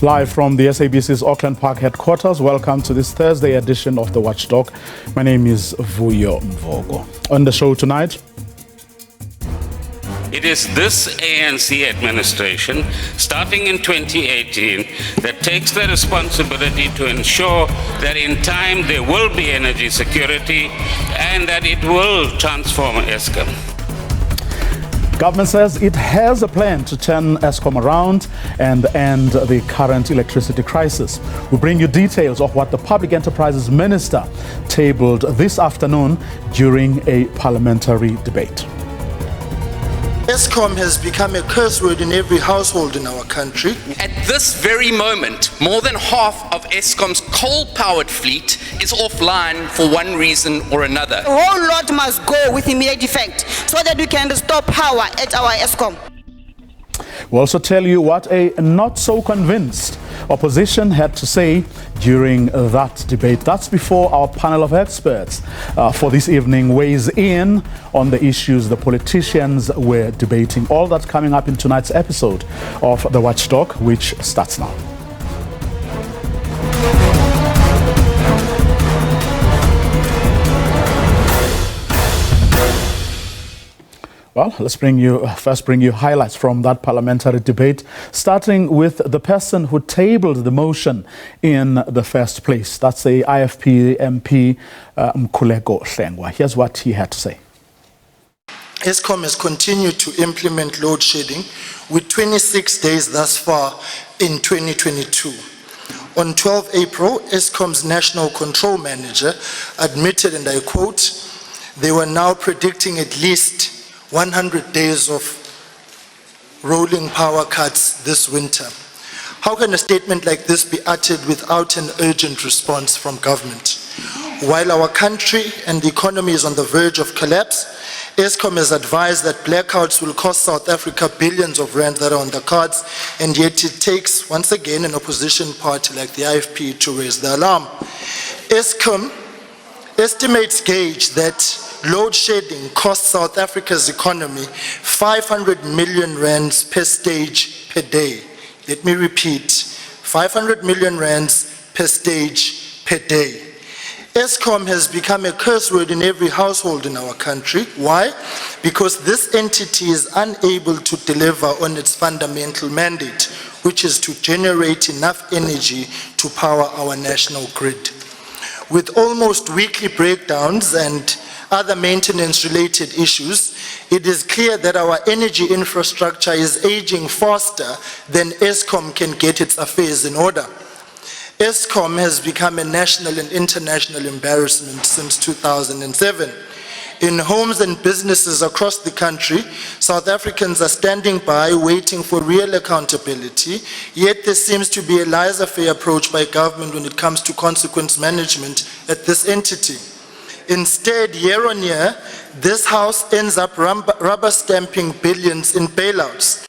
Live from the SABC's Auckland Park headquarters, welcome to this Thursday edition of the Watchdog. My name is Vuyo Mvogo. On the show tonight, it is this ANC administration, starting in 2018, that takes the responsibility to ensure that in time there will be energy security and that it will transform Eskom. Government says it has a plan to turn Eskom around and end the current electricity crisis. We bring you details of what the Public Enterprises Minister tabled this afternoon during a parliamentary debate. Eskom has become a curse word in every household in our country. At this very moment, more than half of Eskom's coal-powered fleet is offline for one reason or another. The whole lot must go with immediate effect so that we can restore power at our Eskom. We'll also tell you what a not-so-convinced opposition had to say during that debate. That's before our panel of experts for this evening weighs in on the issues the politicians were debating. All that's coming up in tonight's episode of The Watchdog, which starts now. Well, let's first bring you highlights from that parliamentary debate, starting with the person who tabled the motion in the first place. That's the IFP MP Mkhuleko Hlengwa. Here's what he had to say. Eskom has continued to implement load shedding with 26 days thus far in 2022. On 12 April, Eskom's National Control Manager admitted, and I quote, they were now predicting at least 100 days of rolling power cuts this winter. How can a statement like this be uttered without an urgent response from government? While our country and the economy is on the verge of collapse, Eskom has advised that blackouts will cost South Africa billions of rand that are on the cards, and yet it takes, once again, an opposition party like the IFP to raise the alarm. Eskom estimates gauge that load shedding costs South Africa's economy 500 million rands per stage per day. Let me repeat, 500 million rands per stage per day. Eskom has become a curse word in every household in our country. Why? Because this entity is unable to deliver on its fundamental mandate, which is to generate enough energy to power our national grid. With almost weekly breakdowns and other maintenance-related issues, it is clear that our energy infrastructure is aging faster than Eskom can get its affairs in order. Eskom has become a national and international embarrassment since 2007. In homes and businesses across the country, South Africans are standing by waiting for real accountability, yet there seems to be a laissez-faire approach by government when it comes to consequence management at this entity. Instead, year on year, this house ends up rubber stamping billions in bailouts.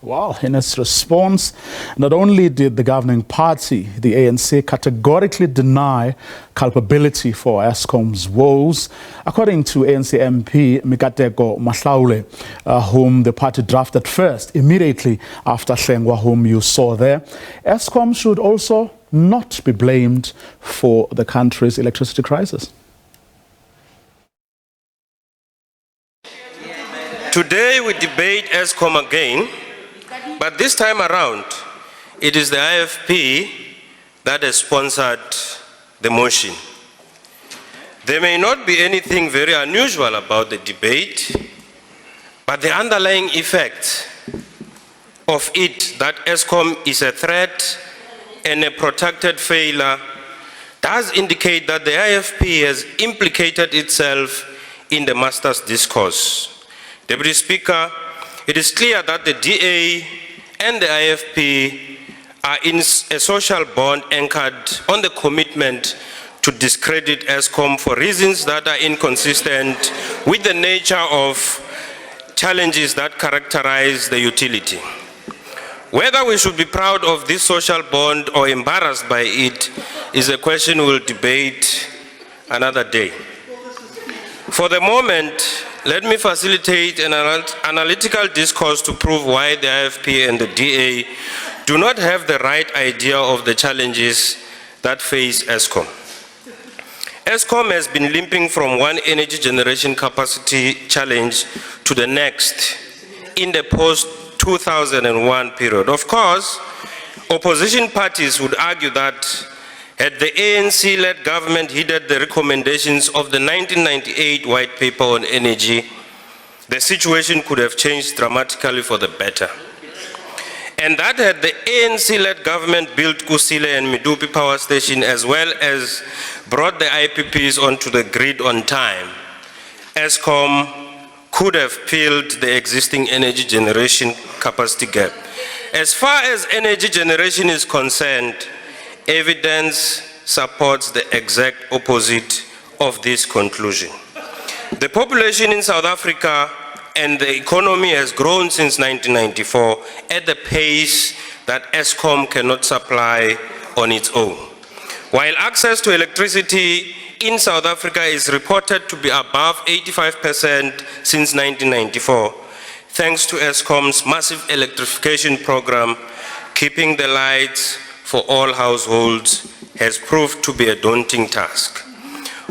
Well, in its response, not only did the governing party, the ANC, categorically deny culpability for Eskom's woes, according to ANC MP Mikateko Mahlaule, whom the party drafted first, immediately after Hlengwa, whom you saw there, Eskom should also not be blamed for the country's electricity crisis. Today we debate Eskom again, but this time around, it is the IFP that has sponsored the motion. There may not be anything very unusual about the debate, but the underlying effect of it, that Eskom is a threat and a protracted failure, does indicate that the IFP has implicated itself in the master's discourse. Deputy Speaker, it is clear that the DA and the IFP are in a social bond anchored on the commitment to discredit Eskom for reasons that are inconsistent with the nature of challenges that characterize the utility. Whether we should be proud of this social bond or embarrassed by it is a question we'll debate another day. For the moment, let me facilitate an analytical discourse to prove why the IFP and the DA do not have the right idea of the challenges that face Eskom. Eskom has been limping from one energy generation capacity challenge to the next in the post-2001 period. Of course, opposition parties would argue that had the ANC-led government heeded the recommendations of the 1998 White Paper on Energy, the situation could have changed dramatically for the better. And that had the ANC-led government built Kusile and Medupi power station as well as brought the IPPs onto the grid on time, Eskom could have filled the existing energy generation capacity gap. As far as energy generation is concerned, evidence supports the exact opposite of this conclusion. The population in South Africa and the economy has grown since 1994 at the pace that Eskom cannot supply on its own. While access to electricity in South Africa is reported to be above 85% since 1994, thanks to Eskom's massive electrification program, keeping the lights for all households has proved to be a daunting task.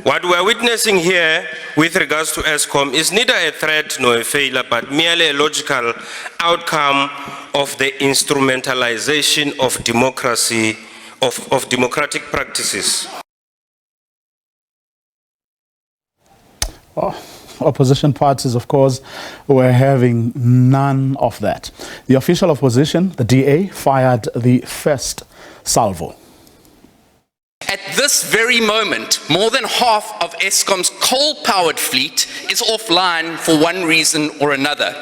What we are witnessing here with regards to Eskom is neither a threat nor a failure, but merely a logical outcome of the instrumentalization of democracy, of democratic practices. Oh, opposition parties, of course, were having none of that. The official opposition, the DA, fired the first salvo. At this very moment, more than half of Eskom's coal-powered fleet is offline for one reason or another.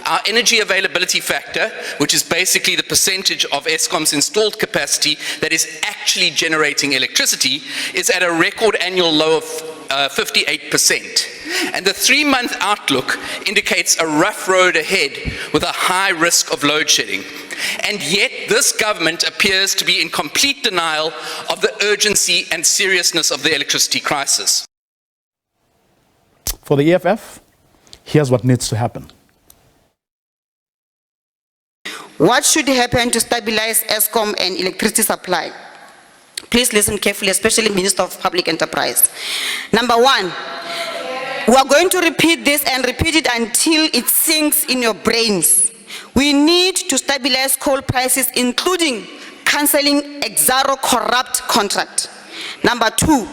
Our energy availability factor, which is basically the percentage of Eskom's installed capacity that is actually generating electricity, is at a record annual low of 58%. And the 3-month outlook indicates a rough road ahead with a high risk of load shedding. And yet this government appears to be in complete denial of the urgency and seriousness of the electricity crisis. For the EFF, here's what needs to happen. What should happen to stabilize Eskom and electricity supply? Please listen carefully, especially Minister of Public Enterprise. Number one, we are going to repeat this and repeat it until it sinks in your brains. We need to stabilize coal prices, including cancelling Exaro corrupt contract. Number two,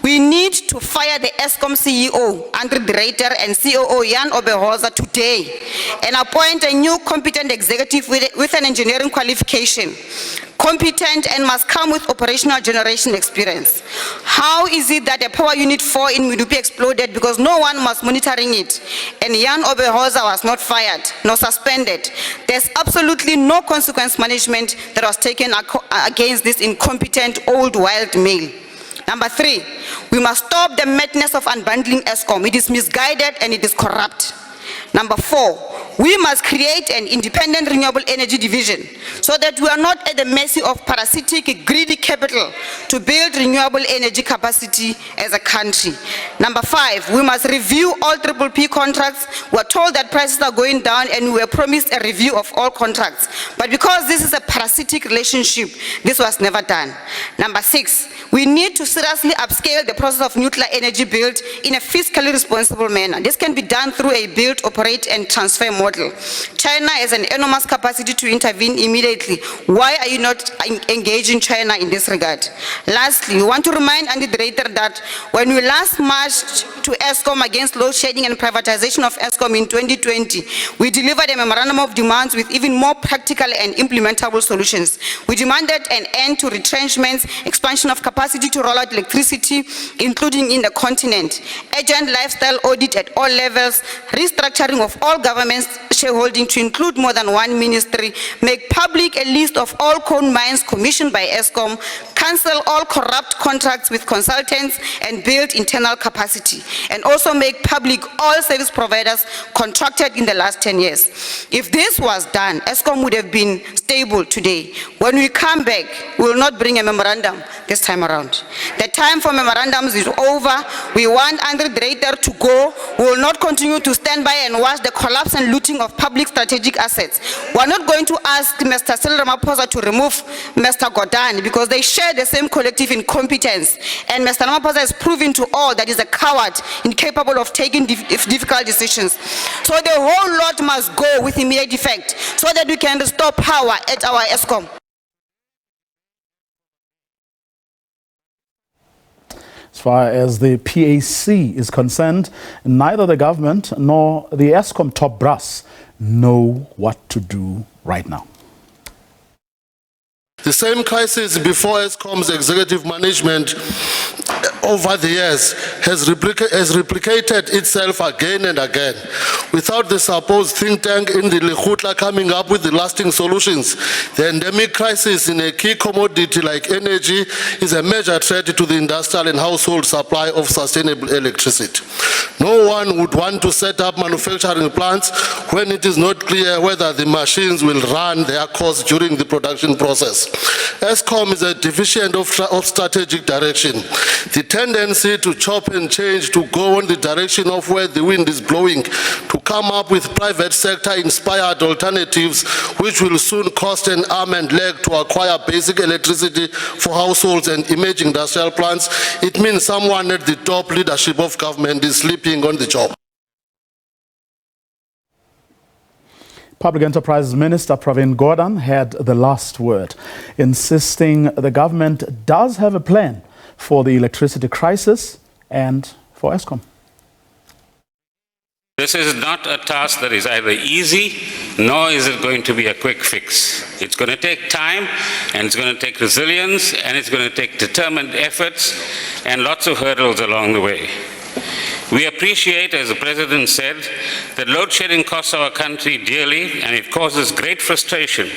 we need to fire the Eskom CEO, Andre Director, and COO Jan Oberholzer today and appoint a new competent executive with an engineering qualification, competent and must come with operational generation experience. How is it that a power unit 4 in Medupi exploded because no one was monitoring it and Jan Oberholzer was not fired nor suspended? There's absolutely no consequence management that was taken against this incompetent old wild male. Number three, we must stop the madness of unbundling Eskom. It is misguided and it is corrupt. Number four, we must create an independent renewable energy division so that we are not at the mercy of parasitic, greedy capital to build renewable energy capacity as a country. Number five, we must review all PPP contracts. We are told that prices are going down and we were promised a review of all contracts. But because this is a parasitic relationship, this was never done. Number six, we need to seriously upscale the process of nuclear energy build in a fiscally responsible manner. This can be done through a build, operate, and transfer model. China has an enormous capacity to intervene immediately. Why are you not engaging China in this regard? Lastly, we want to remind Andy Director that when we last marched to Eskom against load shedding and privatization of Eskom in 2020, we delivered a memorandum of demands with even more practical and implementable solutions. We demanded an end to retrenchments, expansion of capacity to roll out electricity, including in the continent, urgent lifestyle audit at all levels, restructuring of all governments shareholding to include more than one ministry, make public a list of all coal mines commissioned by Eskom, cancel all corrupt contracts with consultants and build internal capacity, and also make public all service providers contracted in the last 10 years. If this was done, Eskom would have been stable today. When we come back, we will not bring a memorandum this time around. around. The time for memorandums is over. We want Andre Dreiter to go. We will not continue to stand by and watch the collapse and looting of public strategic assets. We are not going to ask Mr. Cyril Ramaphosa to remove Mr. Godani because they share the same collective incompetence. And Mr. Ramaphosa has proven to all that he's a coward, incapable of taking difficult decisions. So the whole lot must go with immediate effect so that we can restore power at our Eskom. As far as the PAC is concerned, neither the government nor the Eskom top brass know what to do right now. The same crisis before Eskom's executive management over the years has replicated itself again and again. Without the supposed think tank in the Lekgotla coming up with the lasting solutions, the endemic crisis in a key commodity like energy is a major threat to the industrial and household supply of sustainable electricity. No one would want to set up manufacturing plants when it is not clear whether the machines will run their course during the production process. Eskom is a deficient of strategic direction. The tendency to chop and change, to go in the direction of where the wind is blowing, to come up with private sector inspired alternatives which will soon cost an arm and leg to acquire basic electricity for households and emerging industrial plants, it means someone at the top leadership of government is sleeping on the job. Public Enterprise Minister Pravin Gordhan had the last word, insisting the government does have a plan for the electricity crisis and for Eskom. This is not a task that is either easy, nor is it going to be a quick fix. It's going to take time, and it's going to take resilience, and it's going to take determined efforts, and lots of hurdles along the way. We appreciate, as the President said, that load shedding costs our country dearly, and it causes great frustration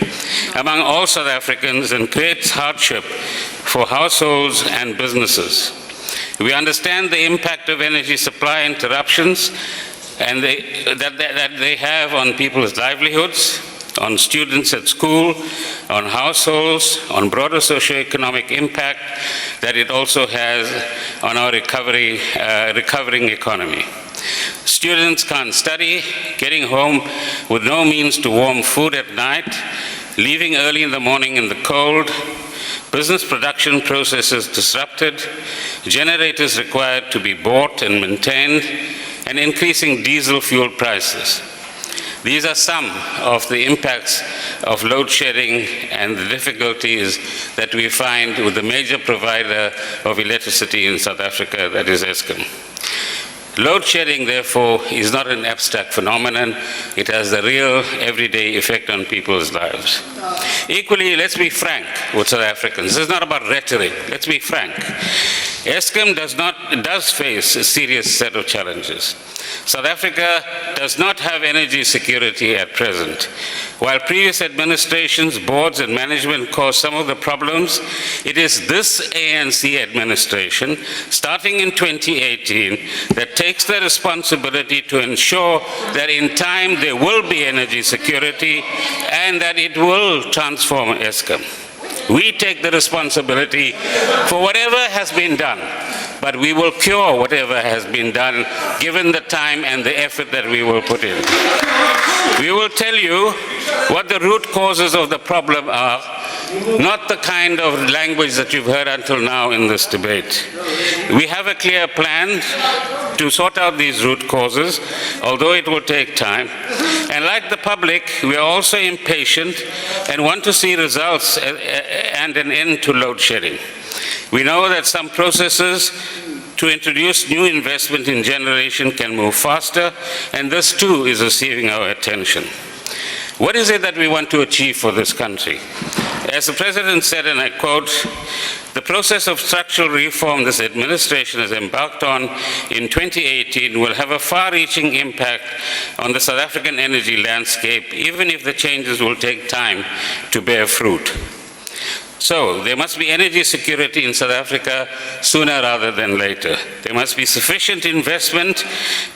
among all South Africans and creates hardship for households and businesses. We understand the impact of energy supply interruptions and that they have on people's livelihoods, on students at school, on households, on broader socioeconomic impact that it also has on our recovering economy. Students can't study, getting home with no means to warm food at night, leaving early in the morning in the cold, business production processes disrupted, generators required to be bought and maintained, and increasing diesel fuel prices. These are some of the impacts of load shedding and the difficulties that we find with the major provider of electricity in South Africa, that is Eskom. Load shedding, therefore, is not an abstract phenomenon. It has a real, everyday effect on people's lives. Equally, let's be frank with South Africans. This is not about rhetoric. Let's be frank. Eskom does face a serious set of challenges. South Africa does not have energy security at present. While previous administrations, boards, and management caused some of the problems, it is this ANC administration, starting in 2018, that takes the responsibility to ensure that in time there will be energy security and that it will transform Eskom. We take the responsibility for whatever has been done, but we will cure whatever has been done, given the time and the effort that we will put in. We will tell you what the root causes of the problem are, not the kind of language that you've heard until now in this debate. We have a clear plan to sort out these root causes, although it will take time. And like the public, we are also impatient and want to see results and an end to load shedding. We know that some processes to introduce new investment in generation can move faster, and this too is receiving our attention. What is it that we want to achieve for this country? As the President said, and I quote, "The process of structural reform this administration has embarked on in 2018 will have a far-reaching impact on the South African energy landscape, even if the changes will take time to bear fruit." So there must be energy security in South Africa sooner rather than later. There must be sufficient investment,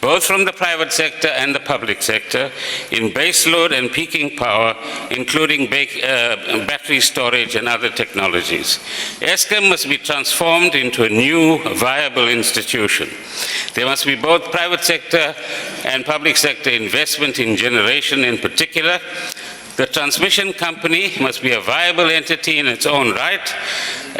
both from the private sector and the public sector, in baseload and peaking power, including battery storage and other technologies. Eskom must be transformed into a new, viable institution. There must be both private sector and public sector investment in generation in particular. The transmission company must be a viable entity in its own right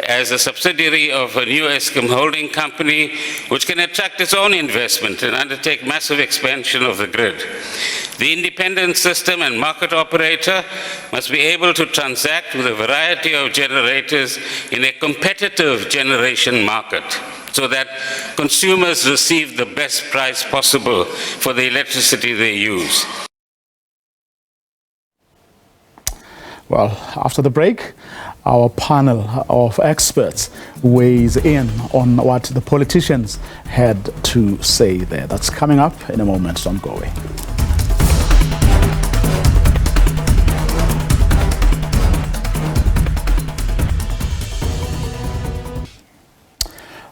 as a subsidiary of a new Eskom holding company which can attract its own investment and undertake massive expansion of the grid. The independent system and market operator must be able to transact with a variety of generators in a competitive generation market, so that consumers receive the best price possible for the electricity they use. Well, after the break, our panel of experts weighs in on what the politicians had to say there. That's coming up in a moment. Don't go away.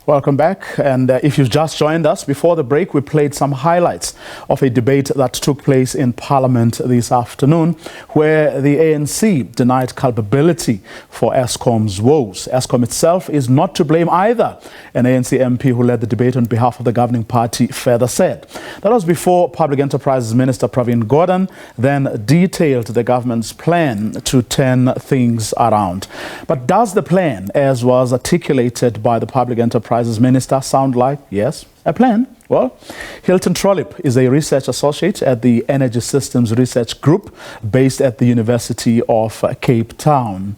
Welcome back, and if you've just joined us, before the break we played some highlights of a debate that took place in Parliament this afternoon where the ANC denied culpability for Eskom's woes. Eskom itself is not to blame either, an ANC MP who led the debate on behalf of the governing party further said. That was before Public Enterprises Minister Pravin Gordhan then detailed the government's plan to turn things around. But does the plan, as was articulated by the Public Enterprises Minister, sound like, yes, a plan? Well, Hilton Trollip is a research associate at the Energy Systems Research Group based at the University of Cape Town.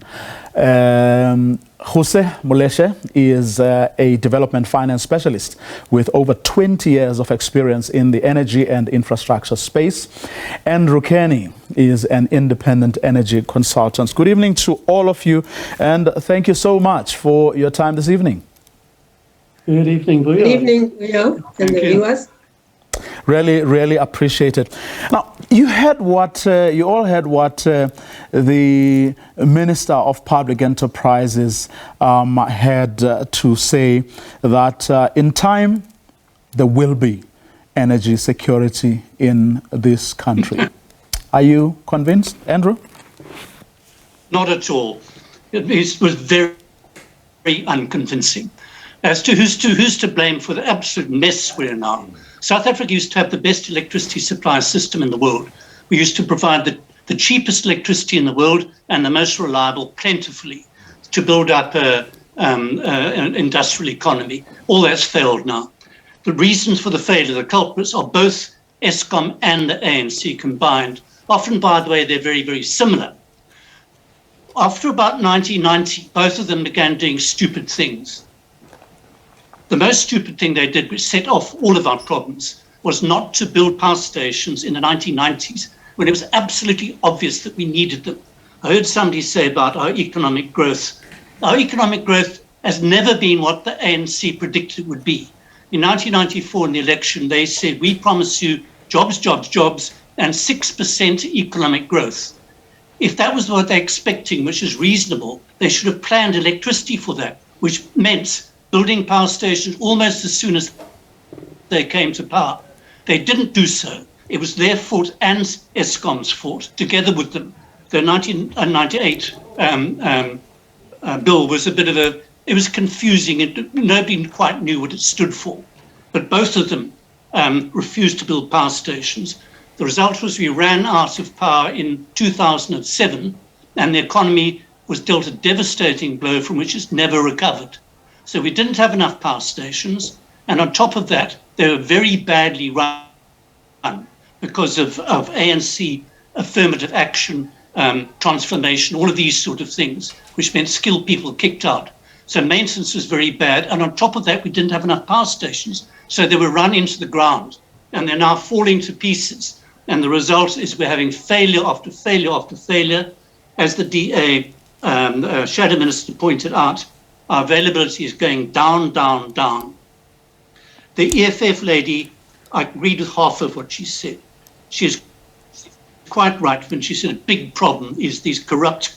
Jose Moleshe is a development finance specialist with over 20 years of experience in the energy and infrastructure space. Andrew Kenny is an independent energy consultant. Good evening to all of you, and thank you so much for your time this evening. Good evening, Buyo. Good evening, Buyo, and the viewers. Really appreciate it. Now, you all heard what the Minister of Public Enterprises had to say, that in time there will be energy security in this country. Are you convinced, Andrew? Not at all. It was very unconvincing. As to who's to blame for the absolute mess we're in now. South Africa used to have the best electricity supply system in the world. We used to provide the cheapest electricity in the world and the most reliable plentifully to build up an industrial economy. All that's failed now. The reasons for the failure, the culprits, are both Eskom and the ANC combined. Often, by the way, they're very, very similar. After about 1990, both of them began doing stupid things. The most stupid thing they did, which set off all of our problems, was not to build power stations in the 1990s when it was absolutely obvious that we needed them. I heard somebody say about our economic growth. Our economic growth has never been what the ANC predicted it would be. In 1994, in the election, they said, we promise you jobs, jobs, jobs, and 6% economic growth. If that was what they're expecting, which is reasonable, they should have planned electricity for that, which meant building power stations almost as soon as they came to power. They didn't do so. It was their fault and Eskom's fault, together with them. The 1998 bill was a bit of it was confusing and nobody quite knew what it stood for. But both of them refused to build power stations. The result was we ran out of power in 2007 and the economy was dealt a devastating blow from which it's never recovered. So we didn't have enough power stations, and on top of that, they were very badly run because of ANC affirmative action, transformation, all of these sort of things, which meant skilled people kicked out. So maintenance was very bad, and on top of that, we didn't have enough power stations, so they were run into the ground, and they're now falling to pieces. And the result is we're having failure after failure after failure. As the DA Shadow Minister pointed out, our availability is going down, down, down. The EFF lady, I agreed with half of what she said. She's quite right when she said a big problem is these corrupt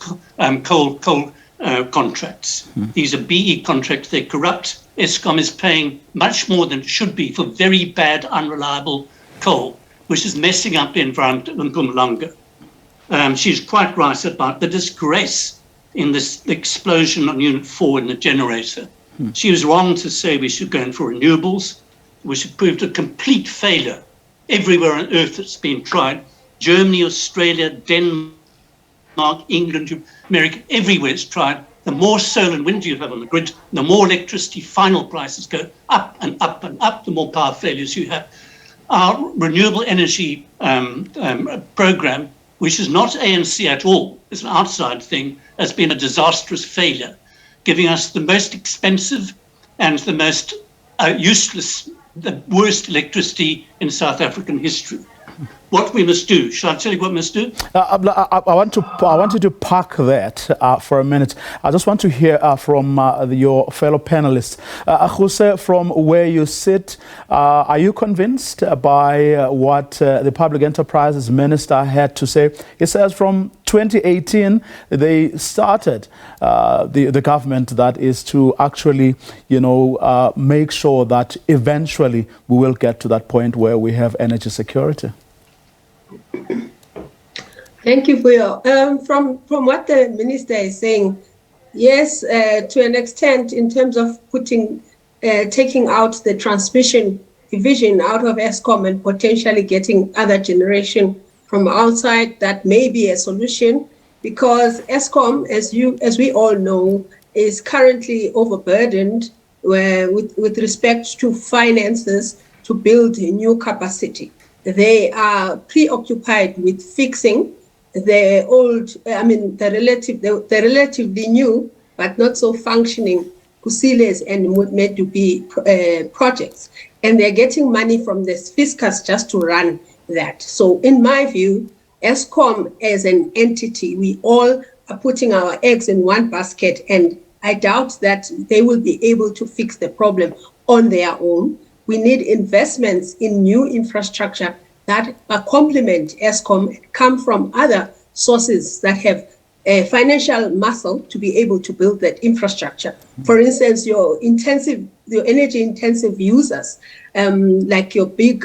coal contracts. These are BE contracts, they're corrupt. Eskom is paying much more than it should be for very bad, unreliable coal, which is messing up the environment in Mpumalanga. She's quite right about the disgrace in this explosion on Unit 4 in the generator. She was wrong to say we should go in for renewables, which have proved a complete failure everywhere on earth it's been tried. Germany, Australia, Denmark, England, America, everywhere it's tried. The more solar and wind you have on the grid, the more electricity final prices go up and up and up, the more power failures you have. Our renewable energy program, which is not ANC at all, it's an outside thing, has been a disastrous failure, giving us the most expensive and the most useless, the worst electricity in South African history. What we must do, shall I tell you what we must do? I want you to park that for a minute. I just want to hear from your fellow panelists. Jose, from where you sit, are you convinced by what the Public Enterprises Minister had to say? He says from 2018, they started the government that is to actually, make sure that eventually we will get to that point where we have energy security. Thank you for your, from what the minister is saying, yes, to an extent in terms of taking out the transmission division out of Eskom and potentially getting other generation from outside, that may be a solution, because Eskom, as we all know, is currently overburdened with respect to finances to build a new capacity. They are preoccupied with fixing the old, the relatively new, but not so functioning Kusiles and Medupi projects. And they're getting money from the fiscus just to run that. So in my view, Eskom as an entity, we all are putting our eggs in one basket, and I doubt that they will be able to fix the problem on their own. We need investments in new infrastructure that complement Eskom, come from other sources that have a financial muscle to be able to build that infrastructure. For instance, your energy-intensive users, like your big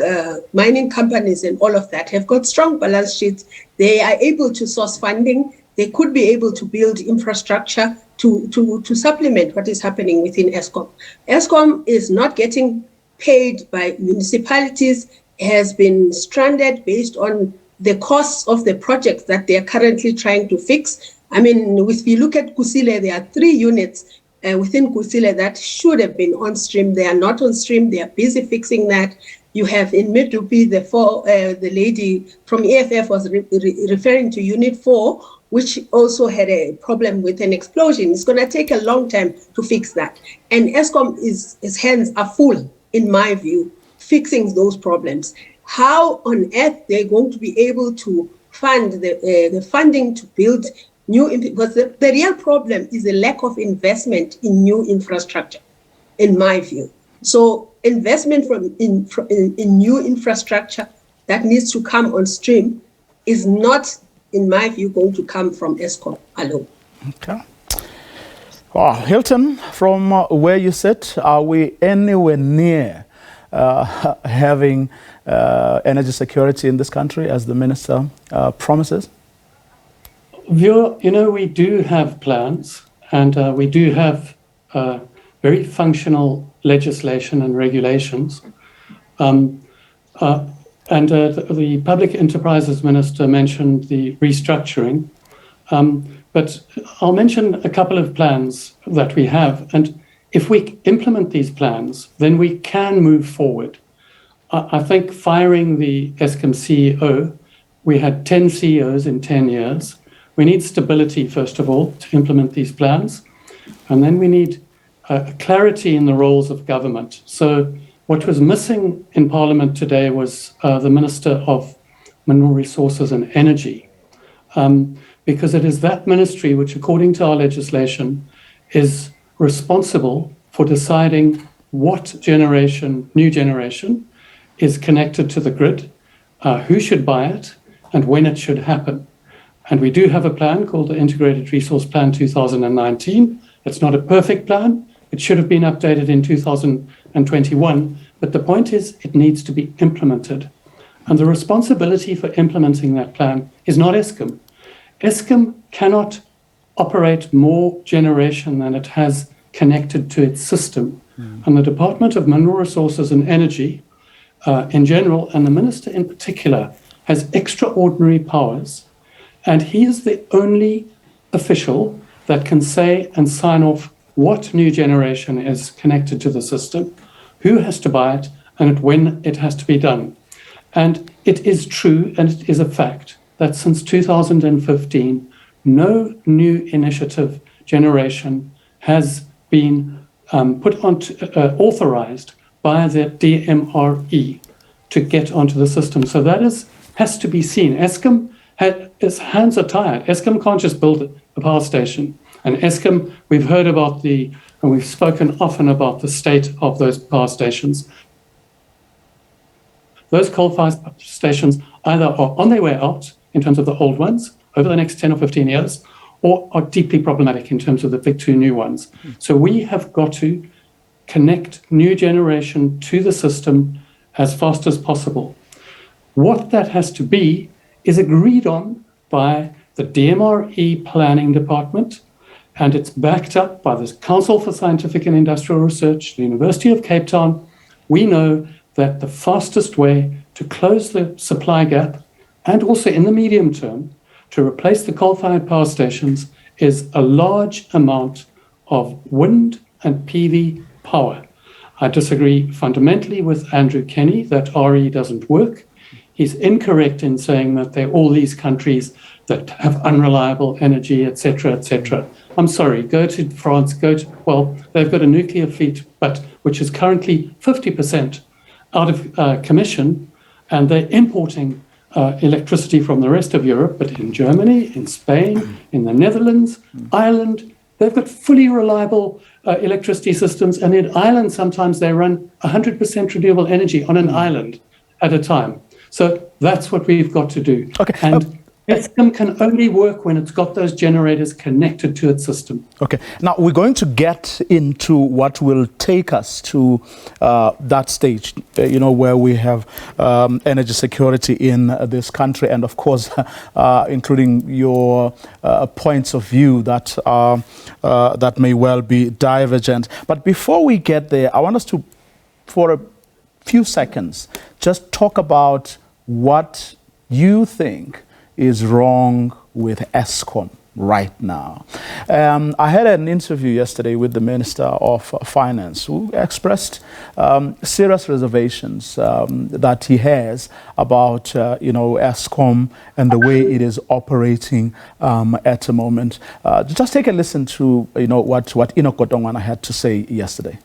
mining companies and all of that, have got strong balance sheets. They are able to source funding. They could be able to build infrastructure to supplement what is happening within Eskom. Eskom is not getting paid by municipalities, has been stranded based on the costs of the projects that they are currently trying to fix. I mean, if you look at Kusile, there are 3 units within Kusile that should have been on stream. They are not on stream. They are busy fixing that. You have in Medupi, the lady from EFF was referring to Unit 4, which also had a problem with an explosion. It's going to take a long time to fix that. And Eskom, his hands are full, in my view, fixing those problems. How on earth they're going to be able to fund the funding to build new, because the real problem is the lack of investment in new infrastructure, in my view. So investment in new infrastructure that needs to come on stream is not, in my view, going to come from Eskom alone. Okay. Well, Hilton, from where you sit, are we anywhere near having energy security in this country, as the minister promises? We do have plans, and we do have very functional legislation and regulations. The Public Enterprises Minister mentioned the restructuring, but I'll mention a couple of plans that we have. And if we implement these plans, then we can move forward. I think firing the Eskom CEO, we had 10 CEOs in 10 years. We need stability, first of all, to implement these plans. And then we need clarity in the roles of government. So what was missing in Parliament today was the Minister of Mineral Resources and Energy, because it is that ministry which, according to our legislation, is responsible for deciding what new generation, is connected to the grid, who should buy it, and when it should happen. And we do have a plan called the Integrated Resource Plan 2019. It's not a perfect plan. It should have been updated in 2021. But the point is, it needs to be implemented. And the responsibility for implementing that plan is not Eskom. Eskom cannot operate more generation than it has connected to its system. And the Department of Mineral Resources and Energy in general, and the Minister in particular, has extraordinary powers. And he is the only official that can say and sign off what new generation is connected to the system, who has to buy it, and when it has to be done. And it is true, and it is a fact, that since 2015, no new initiative generation has been authorized by the DMRE to get onto the system. So that has to be seen. Eskom, its hands are tied. Eskom can't just build a power station. And Eskom, we've heard about and we've spoken often about the state of those power stations. Those coal-fired stations either are on their way out in terms of the old ones over the next 10 or 15 years, or are deeply problematic in terms of the big two new ones. So we have got to connect new generation to the system as fast as possible. What that has to be is agreed on by the DMRE Planning Department, and it's backed up by the Council for Scientific and Industrial Research, the University of Cape Town. We know that the fastest way to close the supply gap, and also in the medium term, to replace the coal-fired power stations is a large amount of wind and PV power. I disagree fundamentally with Andrew Kenny that RE doesn't work. He's incorrect in saying that there are all these countries that have unreliable energy, etc., etc. I'm sorry, go to France, they've got a nuclear fleet, which is currently 50% out of commission, and they're importing electricity from the rest of Europe, but in Germany, in Spain, in the Netherlands, Ireland, they've got fully reliable electricity systems. And in Ireland, sometimes they run 100% renewable energy on an island at a time. So that's what we've got to do. Okay. And Eskom can only work when it's got those generators connected to its system. Okay. Now, we're going to get into what will take us to that stage, where we have energy security in this country, and of course, including your points of view that that may well be divergent. But before we get there, I want us to, for a few seconds, just talk about what you think is wrong with Eskom right now. I had an interview yesterday with the Minister of Finance, who expressed serious reservations that he has about Eskom and the way it is operating at the moment. Just take a listen to what Enoch Godongwana had to say yesterday.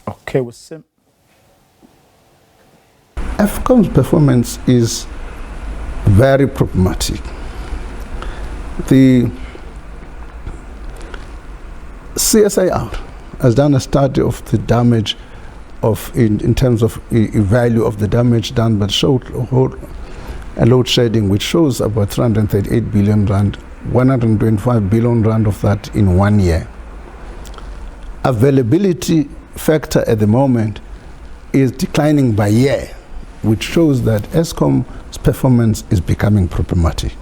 Okay, with Sim. Eskom's performance is very problematic. The CSIR has done a study of the damage in terms of value of the damage done by load shedding, which shows about 338 billion rand, 125 billion rand of that in 1 year. Availability factor at the moment is declining by year, which shows that Eskom's performance is becoming problematic.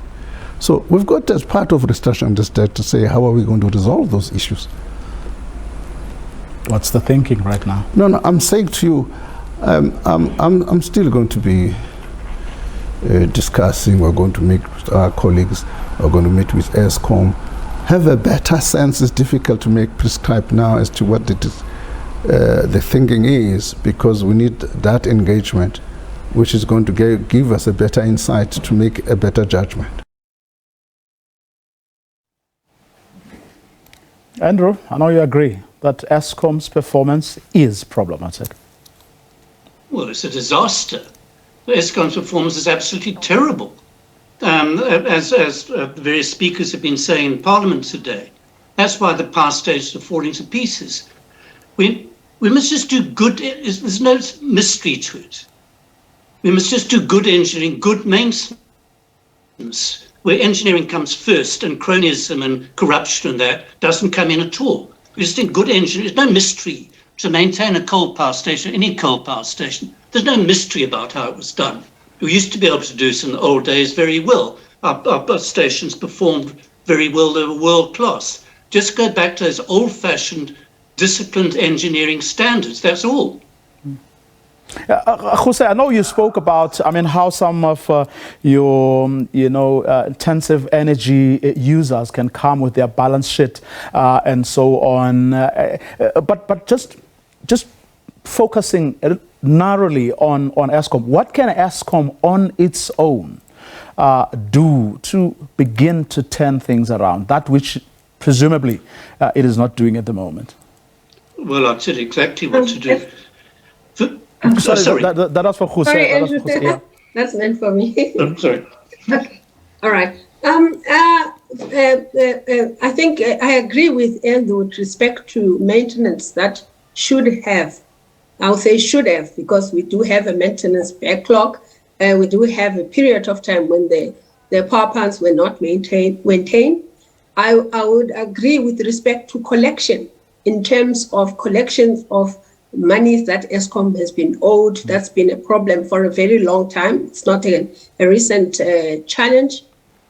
So we've got, as part of restructuring the state, to say, how are we going to resolve those issues? What's the thinking right now? No, I'm saying to you, I'm still going to be discussing. We're going to meet with our colleagues. We're going to meet with Eskom. Have a better sense. It's difficult to make prescribe now as to what the thinking is, because we need that engagement, which is going to give us a better insight to make a better judgment. Andrew, I know you agree that Eskom's performance is problematic. Well, it's a disaster. Eskom's performance is absolutely terrible. as the various speakers have been saying in Parliament today. That's why the power stations are falling to pieces. We must just do good. There's no mystery to it. We must just do good engineering, good maintenance, where engineering comes first and cronyism and corruption and that doesn't come in at all. We just think good engineering. There's no mystery to maintain a coal power station, any coal power station. There's no mystery about how it was done. We used to be able to do this in the old days very well. Our stations performed very well. They were world class. Just go back to those old-fashioned, disciplined engineering standards. That's all. Jose, I know you spoke about, how some of your, intensive energy users can come with their balance sheet and so on. But just focusing narrowly on Eskom, what can Eskom on its own do to begin to turn things around, that which presumably it is not doing at the moment? Well, I'll tell you exactly what to do. Sorry. That was for Jose. Sorry, Andrew, that's meant for me. I'm sorry. Okay. All right. I think I agree with Andrew with respect to maintenance that should have, I'll say should have, because we do have a maintenance backlog. We do have a period of time when the power plants were not maintained. I would agree with respect to collection, in terms of collections of monies that Eskom has been owed. That's been a problem for a very long time. It's not a recent challenge.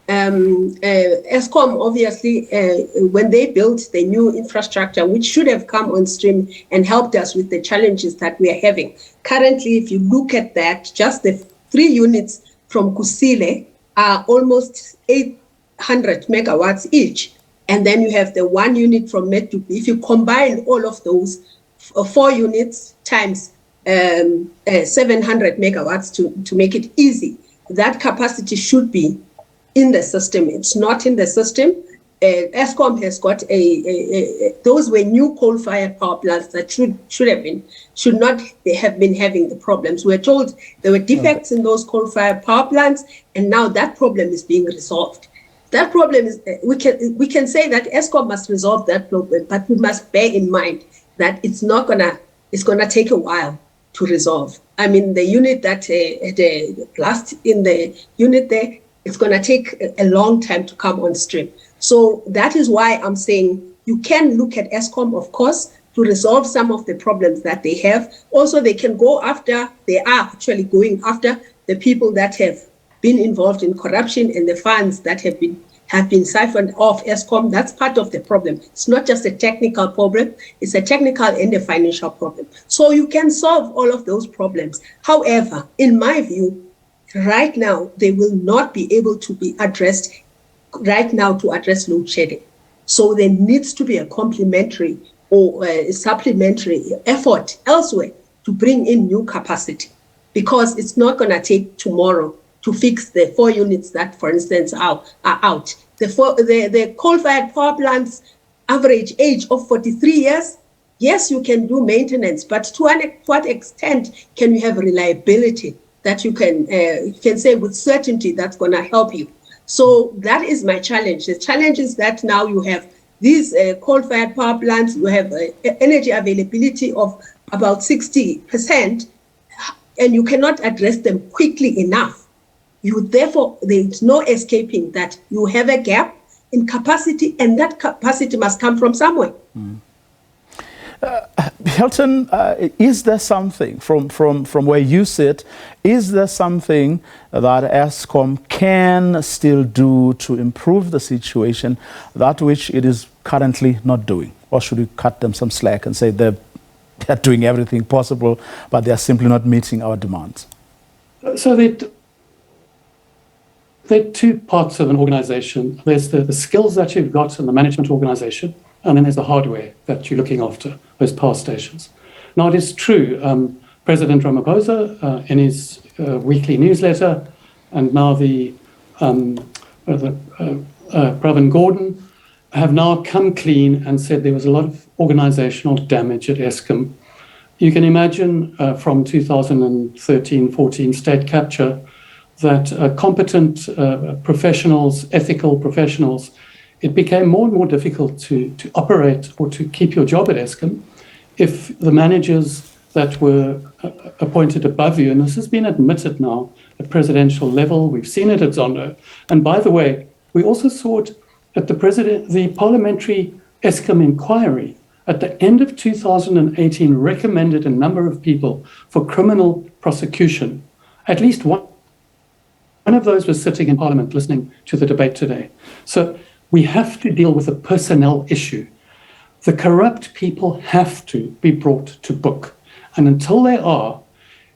Eskom, obviously, when they built the new infrastructure, which should have come on stream and helped us with the challenges that we are having. Currently, if you look at that, just the 3 units from Kusile are almost 800 megawatts each. And then you have the 1 unit from Medupi. If you combine all of those, 4 units times 700 megawatts to make it easy, that capacity should be in the system. It's not in the system. Eskom has got those were new coal-fired power plants that should not have been having the problems. We're told there were defects in those coal-fired power plants, and now that problem is being resolved. That problem is, we can say that Eskom must resolve that problem, but we must bear in mind that it's gonna take a while to resolve. I mean, the unit that the blast in the unit there, it's gonna take a long time to come on stream. So that is why I'm saying you can look at Eskom, of course, to resolve some of the problems that they have. Also, they are actually going after the people that have been involved in corruption and the funds that have been siphoned off Eskom. That's part of the problem. It's not just a technical problem, it's a technical and a financial problem. So you can solve all of those problems. However, in my view, right now, they will not be able to be addressed right now to address load shedding. So there needs to be a complementary or a supplementary effort elsewhere to bring in new capacity, because it's not going to take tomorrow to fix the 4 units that, for instance, are out. The coal-fired power plants average age of 43 years. Yes, you can do maintenance, but to what extent can you have reliability that you can say with certainty that's going to help you? So that is my challenge. The challenge is that now you have these coal-fired power plants, you have energy availability of about 60%, and you cannot address them quickly enough. Therefore, there's no escaping that you have a gap in capacity, and that capacity must come from somewhere. Hilton, is there something from where you sit, is there something that Eskom can still do to improve the situation, that which it is currently not doing? Or should we cut them some slack and say they're doing everything possible, but they're simply not meeting our demands? So there are 2 parts of an organization. There's the skills that you've got in the management organization, and then there's the hardware that you're looking after, those power stations. Now, it is true, President Ramaphosa, in his weekly newsletter, and now Pravin Gordon, have now come clean and said there was a lot of organizational damage at Eskom. You can imagine from 2013-14 state capture, that competent professionals, ethical professionals, it became more and more difficult to operate or to keep your job at Eskom if the managers that were appointed above you, and this has been admitted now at presidential level, we've seen it at Zondo, and by the way, we also saw it at the parliamentary Eskom inquiry at the end of 2018 recommended a number of people for criminal prosecution. At least one of those was sitting in Parliament listening to the debate today. So we have to deal with a personnel issue. The corrupt people have to be brought to book. And until they are,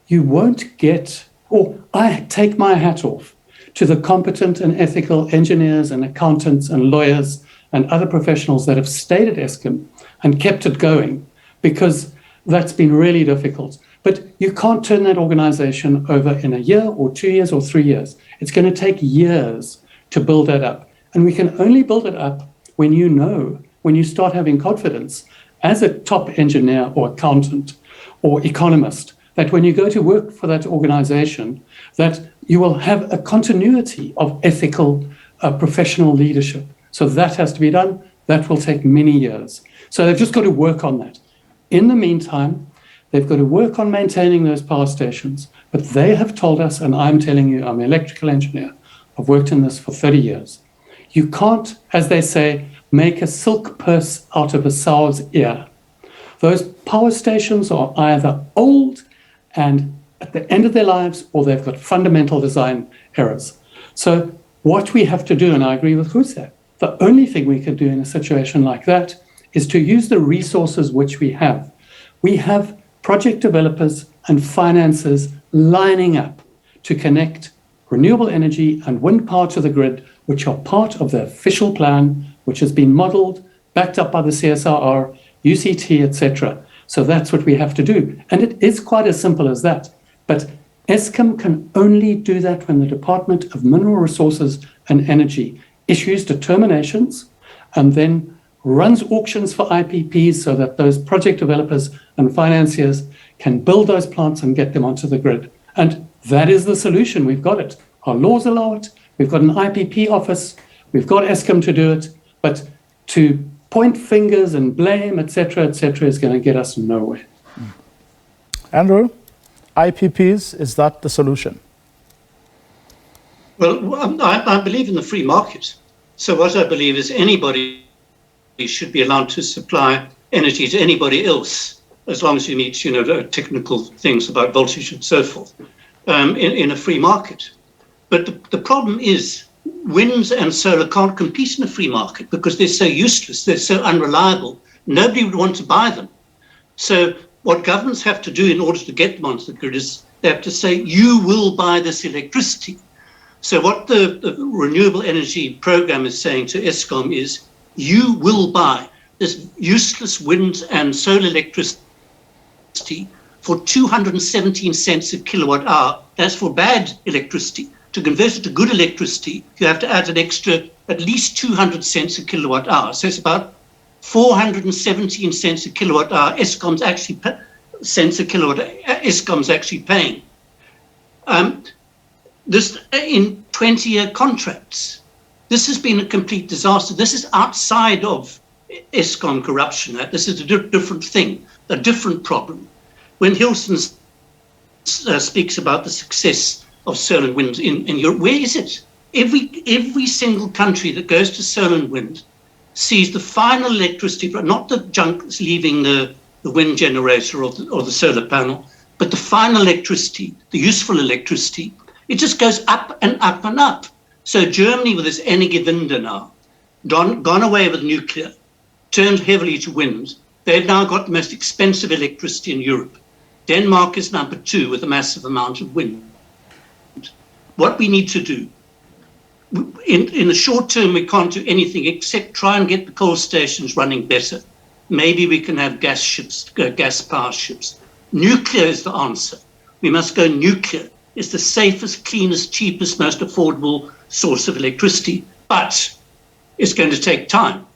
you won't get, or I take my hat off to the competent and ethical engineers and accountants and lawyers and other professionals that have stayed at Eskom and kept it going, because that's been really difficult. But you can't turn that organization over in a year or 2 years or 3 years. It's going to take years to build that up. And we can only build it up when you start having confidence as a top engineer or accountant or economist, that when you go to work for that organization, that you will have a continuity of ethical, professional leadership. So that has to be done. That will take many years. So they've just got to work on that. In the meantime, they've got to work on maintaining those power stations. But they have told us, and I'm telling you, I'm an electrical engineer, I've worked in this for 30 years. You can't, as they say, make a silk purse out of a sow's ear. Those power stations are either old and at the end of their lives, or they've got fundamental design errors. So what we have to do, and I agree with Khuse, the only thing we can do in a situation like that is to use the resources which we have. We have project developers and financiers lining up to connect renewable energy and wind power to the grid, which are part of the official plan, which has been modeled, backed up by the CSRR, UCT, etc. So that's what we have to do. And it is quite as simple as that. But Eskom can only do that when the Department of Mineral Resources and Energy issues determinations and then runs auctions for IPPs so that those project developers and financiers can build those plants and get them onto the grid. And that is the solution. We've got it. Our laws allow it. We've got an IPP office. We've got Eskom to do it. But to point fingers and blame, etc., is going to get us nowhere. Andrew, IPPs, is that the solution? Well, I believe in the free market. So what I believe is anybody should be allowed to supply energy to anybody else, as long as you meet, technical things about voltage and so forth, in a free market. But the problem is wind and solar can't compete in a free market because they're so useless, they're so unreliable. Nobody would want to buy them. So what governments have to do in order to get them onto the grid is they have to say, you will buy this electricity. So what the renewable energy program is saying to Eskom is, you will buy this useless wind and solar electricity for 217 cents a kilowatt hour. That's for bad electricity. To convert it to good electricity, you have to add an extra at least 200 cents a kilowatt hour. So it's about 417 cents a kilowatt hour. Eskom's actually paying. This in 20-year contracts. This has been a complete disaster. This is outside of Eskom Corruption Act. This is a different thing, a different problem. When Hilson speaks about the success of solar and wind in Europe, where is it? Every single country that goes to solar and wind sees the final electricity, not the junk that's leaving the wind generator or the solar panel, but the final electricity, the useful electricity. It just goes up and up and up. So Germany, with this Energiewende now, gone away with nuclear, turned heavily to wind. They've now got the most expensive electricity in Europe. Denmark is number 2 with a massive amount of wind. What we need to do, in the short term, we can't do anything except try and get the coal stations running better. Maybe we can have gas power ships. Nuclear is the answer. We must go nuclear. It's the safest, cleanest, cheapest, most affordable source of electricity. But it's going to take time.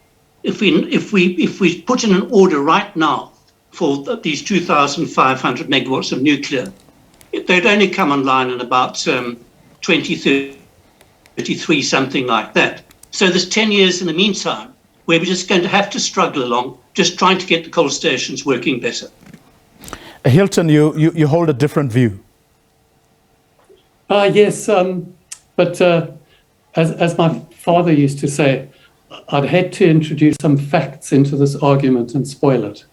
If we put in an order right now for these 2,500 megawatts of nuclear, they'd only come online in about 2033, something like that. So there's 10 years in the meantime where we're just going to have to struggle along, just trying to get the coal stations working better. Hilton, you hold a different view. Yes, but as my father used to say, I'd hate to introduce some facts into this argument and spoil it.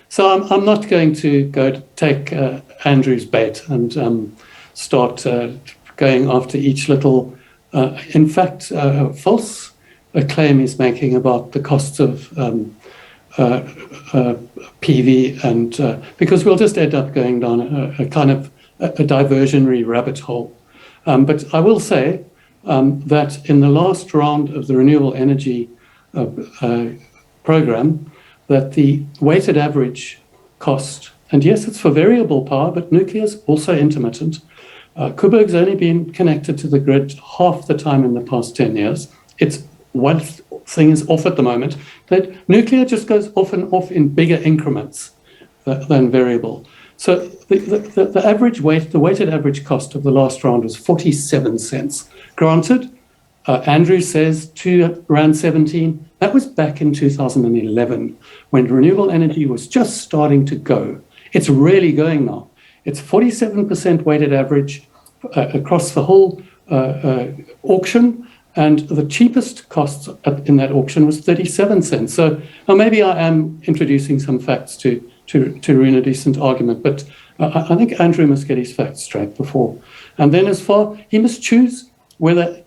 So I'm not going to go take Andrew's bait and start going after each little, in fact, false claim he's making about the costs of PV, and because we'll just end up going down a kind of a diversionary rabbit hole. But I will say that in the last round of the renewable energy program, that the weighted average cost, and yes, it's for variable power, but nuclear is also intermittent. Coburg's only been connected to the grid half the time in the past 10 years. It's one thing is off at the moment, that nuclear just goes off and off in bigger increments than variable. So the average weight, the weighted average cost of the last round was 47 cents. Granted, Andrew says around 17. That was back in 2011 when renewable energy was just starting to go. It's really going now. It's 47% weighted average across the whole auction, and the cheapest cost in that auction was 37 cents. So now maybe I am introducing some facts to ruin a decent argument, but I think Andrew must get his facts straight before. And then he must choose whether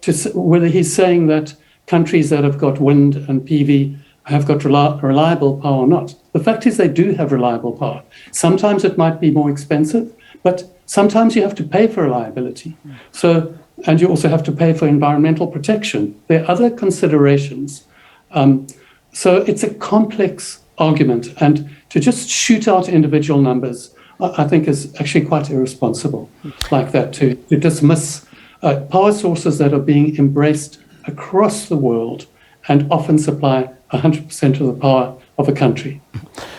he's saying that countries that have got wind and PV have got reliable power or not. The fact is they do have reliable power. Sometimes it might be more expensive, but sometimes you have to pay for reliability. So, and you also have to pay for environmental protection. There are other considerations. So it's a complex argument, and to just shoot out individual numbers, I think is actually quite irresponsible like that, to dismiss power sources that are being embraced across the world and often supply 100% of the power of a country.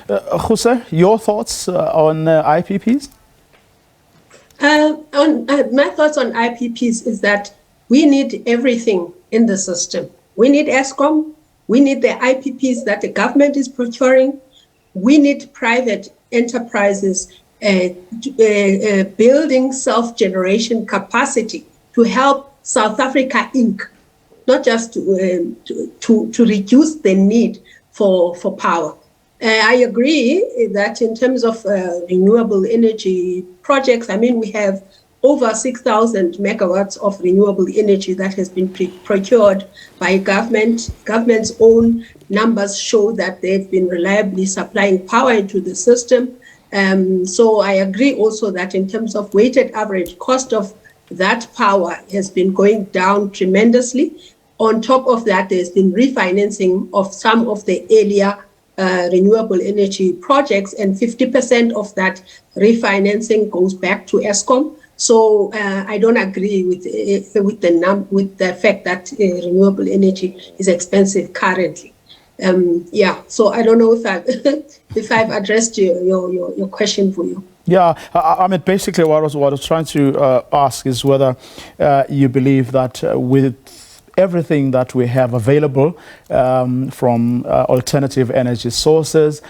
Jose, your thoughts on IPPs? My thoughts on IPPs is that we need everything in the system. We need Eskom, we need the IPPs that the government is procuring, we need private enterprises building self-generation capacity to help South Africa Inc., not just to reduce the need for power. I agree that in terms of renewable energy projects, I mean, we have over 6,000 megawatts of renewable energy that has been procured by government. Government's own numbers show that they've been reliably supplying power into the system. So I agree also that in terms of weighted average cost of that power has been going down tremendously. On top of that, there's been refinancing of some of the earlier renewable energy projects, and 50% of that refinancing goes back to Eskom. So I don't agree with the fact that renewable energy is expensive currently. So I don't know if I've addressed your question for you. Yeah, I mean, basically what I was trying to ask is whether you believe that with everything that we have available from alternative energy sources,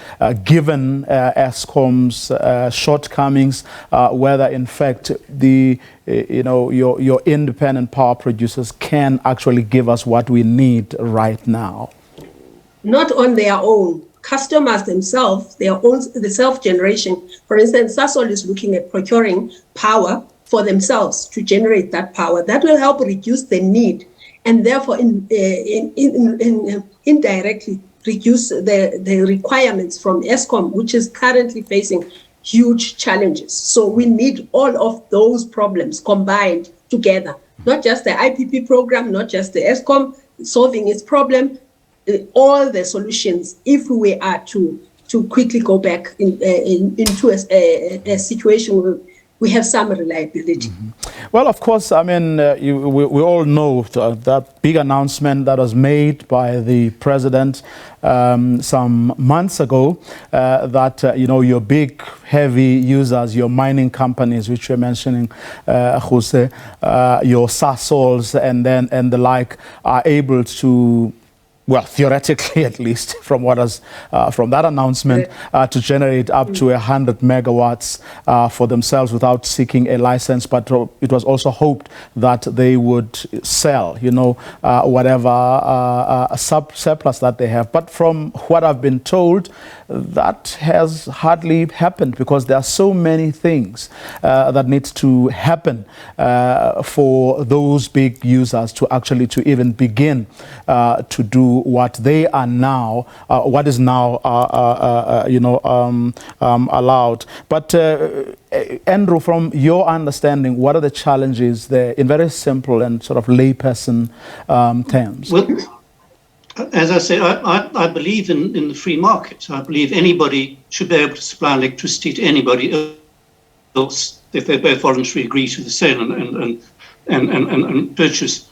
given Eskom's shortcomings, whether in fact your independent power producers can actually give us what we need right now. Not on their own. Customers themselves, the self-generation. For instance, Sasol is looking at procuring power for themselves to generate that power. That will help reduce the need, and therefore indirectly reduce the requirements from Eskom, which is currently facing huge challenges. So we need all of those problems combined together, not just the IPP program, not just the Eskom solving its problem, all the solutions, if we are to quickly go back into a situation where we have some reliability. Well, of course, I mean, we all know that big announcement that was made by the president some months ago that, your big, heavy users, your mining companies, which you're mentioning, Jose, your Sasols and the like, are able to, well, theoretically at least, from that announcement, to generate up to 100 megawatts for themselves without seeking a license. But it was also hoped that they would sell, whatever surplus that they have. But from what I've been told, that has hardly happened because there are so many things that need to happen for those big users to actually to even begin to do what they are now, what is now, allowed. But Andrew, from your understanding, what are the challenges there in very simple and sort of layperson terms? Well, as I say, I believe in the free market. I believe anybody should be able to supply electricity to anybody else if they both voluntarily agree to the sale and purchase,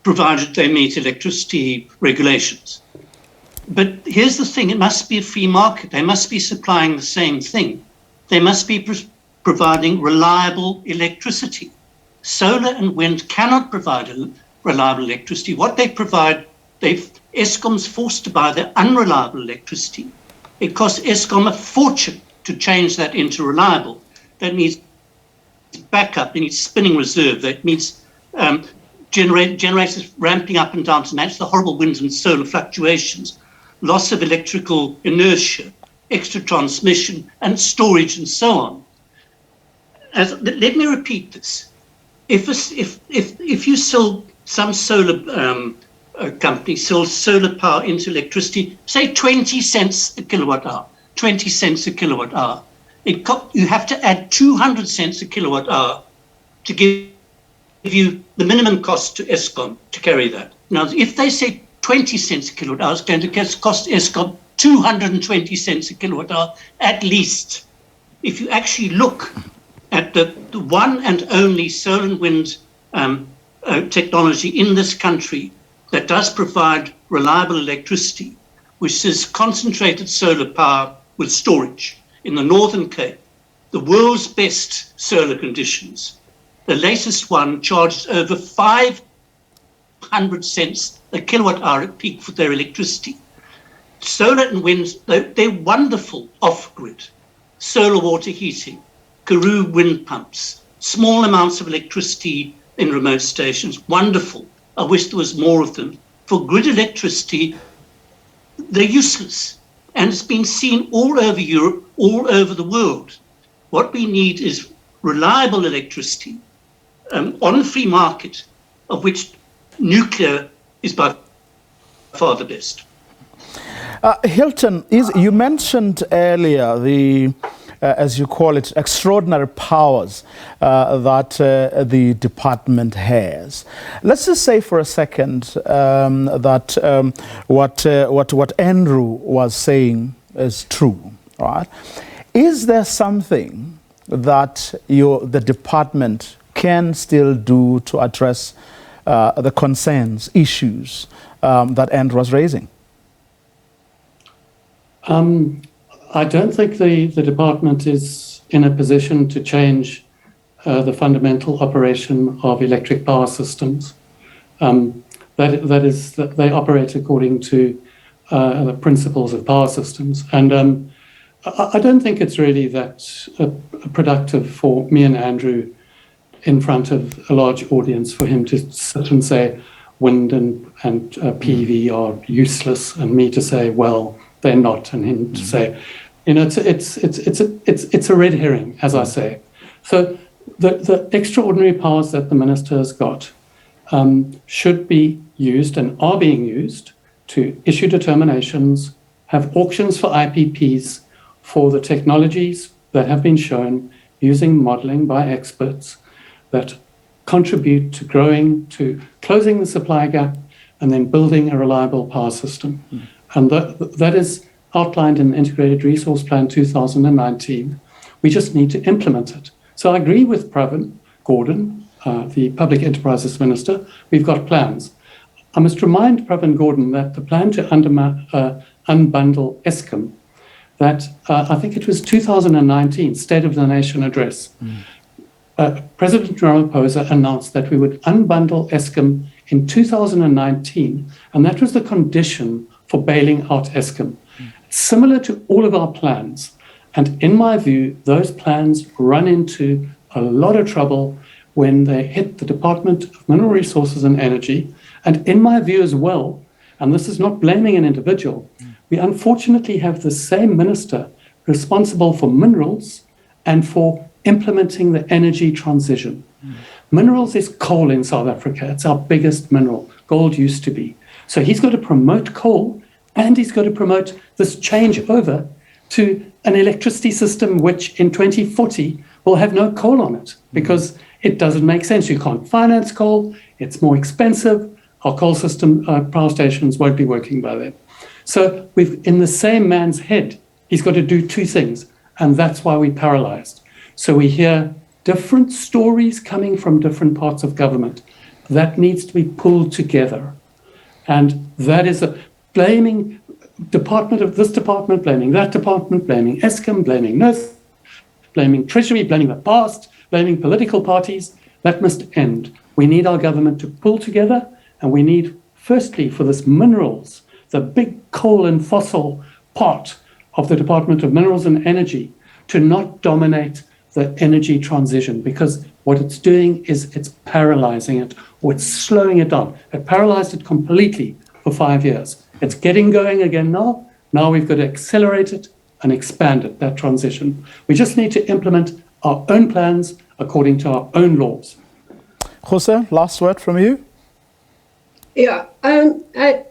provided they meet electricity regulations. But here's the thing, it must be a free market. They must be supplying the same thing. They must be providing reliable electricity. Solar and wind cannot provide reliable electricity. What they provide, Eskom's forced to buy their unreliable electricity. It costs Eskom a fortune to change that into reliable. That needs backup, it needs spinning reserve, that needs generators ramping up and down to match the horrible wind and solar fluctuations, loss of electrical inertia, extra transmission and storage and so on. Let me repeat this. If you sell some solar company sells solar power into electricity, say 20 cents a kilowatt hour, 20 cents a kilowatt hour, you have to add 200 cents a kilowatt hour to give you the minimum cost to Eskom to carry that. Now, if they say 20 cents a kilowatt hour, it's going to cost Eskom 220 cents a kilowatt hour at least. If you actually look at the one and only solar and wind technology in this country that does provide reliable electricity, which is concentrated solar power with storage in the Northern Cape, the world's best solar conditions. The latest one charges over 500 cents a kilowatt hour at peak for their electricity. Solar and wind, they're wonderful off-grid. Solar water heating, Karoo wind pumps, small amounts of electricity in remote stations, wonderful. I wish there was more of them. For grid electricity, they're useless. And it's been seen all over Europe, all over the world. What we need is reliable electricity on a free market, of which nuclear is by far the best. Hilton, you mentioned earlier the, as you call it, extraordinary powers that the department has. Let's just say for a second that what Andrew was saying is true, right? Is there something that the department can still do to address the concerns, issues that Andrew was raising? I don't think the department is in a position to change the fundamental operation of electric power systems. That is, they operate according to the principles of power systems. And I don't think it's really that productive for me and Andrew in front of a large audience for him to sit and say wind and PV are useless, and me to say, well, they're not, and him to say, it's a red herring, as I say. So the extraordinary powers that the minister has got should be used and are being used to issue determinations, have auctions for IPPs for the technologies that have been shown using modeling by experts that contribute to closing the supply gap and then building a reliable power system. And that is outlined in the Integrated Resource Plan 2019. We just need to implement it. So I agree with Pravin Gordhan, the Public Enterprises Minister. We've got plans. I must remind Pravin Gordhan that the plan to unbundle Eskom, that I think it was 2019 State of the Nation address, President Ramaphosa announced that we would unbundle Eskom in 2019, and that was the condition for bailing out Eskom. Similar to all of our plans, and in my view, those plans run into a lot of trouble when they hit the Department of Mineral Resources and Energy, and in my view as well, and this is not blaming an individual, we unfortunately have the same minister responsible for minerals and for implementing the energy transition. Minerals is coal in South Africa. It's our biggest mineral. Gold used to be. So he's got to promote coal, and he's got to promote this change over to an electricity system which in 2040 will have no coal on it, because it doesn't make sense. You can't finance coal. It's more expensive. Our coal system, power stations won't be working by then. So we've, in the same man's head, he's got to do two things, and that's why we're paralyzed. So we hear different stories coming from different parts of government. That needs to be pulled together. And that is blaming department of this department, blaming that department, blaming Eskom, blaming NERS, blaming Treasury, blaming the past, blaming political parties. That must end. We need our government to pull together, and we need, firstly, for this minerals, the big coal and fossil part of the Department of Minerals and Energy, to not dominate the energy transition, because what it's doing is it's paralyzing it, or it's slowing it down. It paralyzed it completely for 5 years. It's getting going again now. Now we've got to accelerate it and expand it, that transition. We just need to implement our own plans according to our own laws. Jose, last word from you. Yeah, I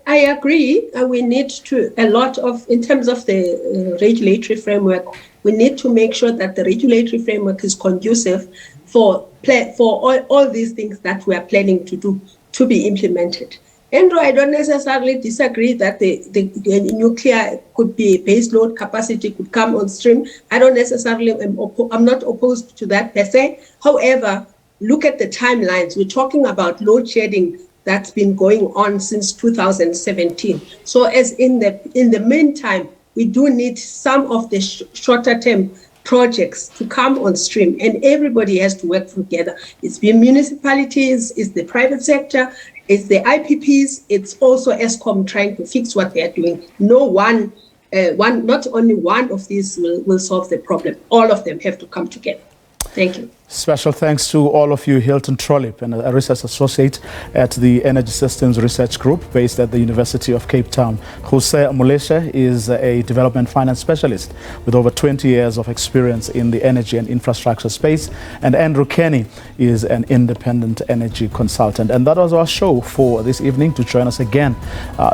agree. We need to, a lot of, in terms of the regulatory framework, we need to make sure that the regulatory framework is conducive for all these things that we are planning to do to be implemented. Andrew, I don't necessarily disagree that the nuclear could be base load capacity could come on stream. I don't necessarily, I'm not opposed to that per se. However, look at the timelines. We're talking about load shedding that's been going on since 2017. So as in the meantime, we do need some of the shorter term projects to come on stream, and everybody has to work together. It's the municipalities, it's the private sector, it's the IPPs, it's also Eskom trying to fix what they are doing. Not only one of these will solve the problem. All of them have to come together. Thank you. Special thanks to all of you. Hilton Trollip, a research associate at the Energy Systems Research Group based at the University of Cape Town. Jose Muleshe is a development finance specialist with over 20 years of experience in the energy and infrastructure space. And Andrew Kenny is an independent energy consultant. And that was our show for this evening. To join us again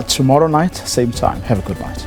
tomorrow night, same time. Have a good night.